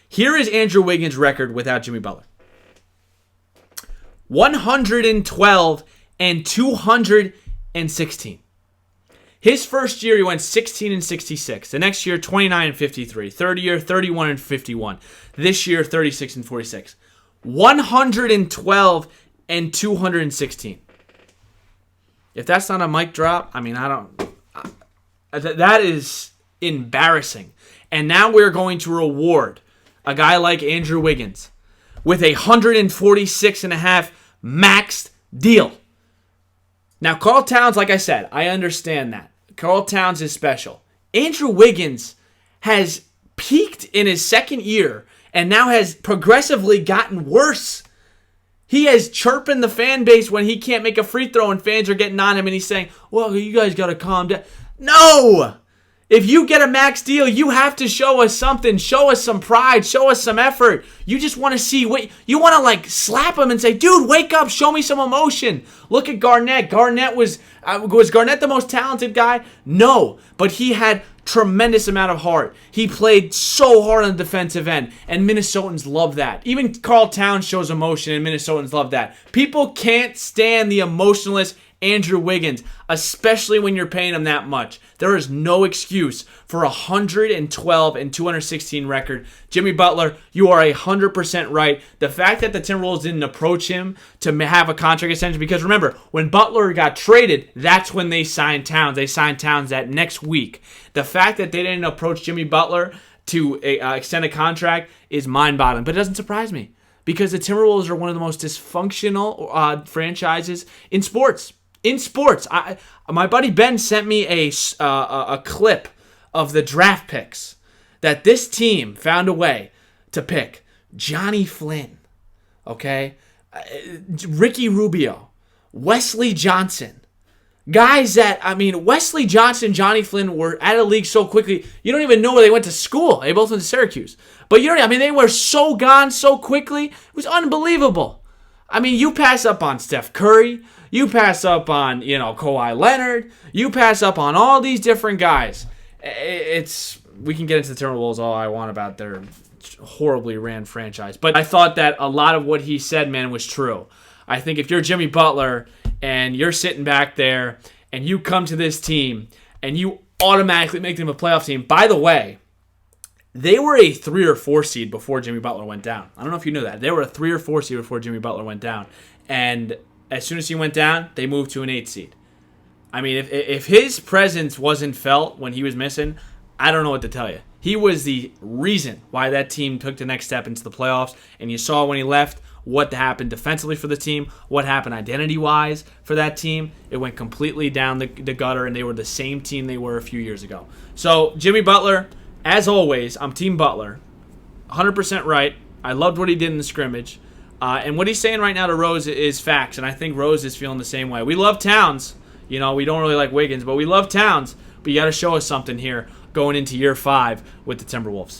Here is Andrew Wiggins' record without Jimmy Butler. 112 and 216. His first year, he went 16 and 66. The next year, 29 and 53. Third year, 31 and 51. This year, 36 and 46. 112 and 216. If that's not a mic drop, I mean, that is embarrassing. And now we're going to reward a guy like Andrew Wiggins with a 146.5 maxed deal. Now, Karl Towns, like I said, I understand that. Karl Towns is special. Andrew Wiggins has peaked in his second year and now has progressively gotten worse. He has chirping the fan base when he can't make a free throw and fans are getting on him and he's saying, well, you guys got to calm down. No! If you get a max deal, you have to show us something. Show us some pride. Show us some effort. You just want to see what you want to like slap him and say, dude, wake up. Show me some emotion. Look at Garnett. Garnett was Garnett the most talented guy? No, but he had tremendous amount of heart. He played so hard on the defensive end, and Minnesotans love that. Even Karl Towns shows emotion, and Minnesotans love that. People can't stand the emotionless Andrew Wiggins, especially when you're paying him that much. There is no excuse for 112 and 216 record. Jimmy Butler, you are 100% right. The fact that the Timberwolves didn't approach him to have a contract extension, because remember, when Butler got traded, that's when they signed Towns. They signed Towns that next week. The fact that they didn't approach Jimmy Butler to extend a contract is mind-boggling, but it doesn't surprise me because the Timberwolves are one of the most dysfunctional franchises in sports. My buddy Ben sent me a clip of the draft picks that this team found a way to pick. Johnny Flynn, okay? Ricky Rubio, Wesley Johnson. Guys that, Wesley Johnson, Johnny Flynn were out of the league so quickly, you don't even know where they went to school. They both went to Syracuse. But they were so gone so quickly. It was unbelievable. You pass up on Steph Curry. You pass up on, Kawhi Leonard. You pass up on all these different guys. We can get into the Timberwolves all I want about their horribly ran franchise. But I thought that a lot of what he said, man, was true. I think if you're Jimmy Butler and you're sitting back there and you come to this team and you automatically make them a playoff team. By the way, they were a 3 or 4 seed before Jimmy Butler went down. I don't know if you knew that. They were a 3 or 4 seed before Jimmy Butler went down. And as soon as he went down, they moved to an 8 seed. If his presence wasn't felt when he was missing, I don't know what to tell you. He was the reason why that team took the next step into the playoffs. And you saw when he left what happened defensively for the team, what happened identity-wise for that team. It went completely down the gutter, and they were the same team they were a few years ago. So, Jimmy Butler, as always, I'm Team Butler. 100% right. I loved what he did in the scrimmage. And what he's saying right now to Rose is facts, and I think Rose is feeling the same way. We love Towns. We don't really like Wiggins, but we love Towns. But you got to show us something here going into year 5 with the Timberwolves.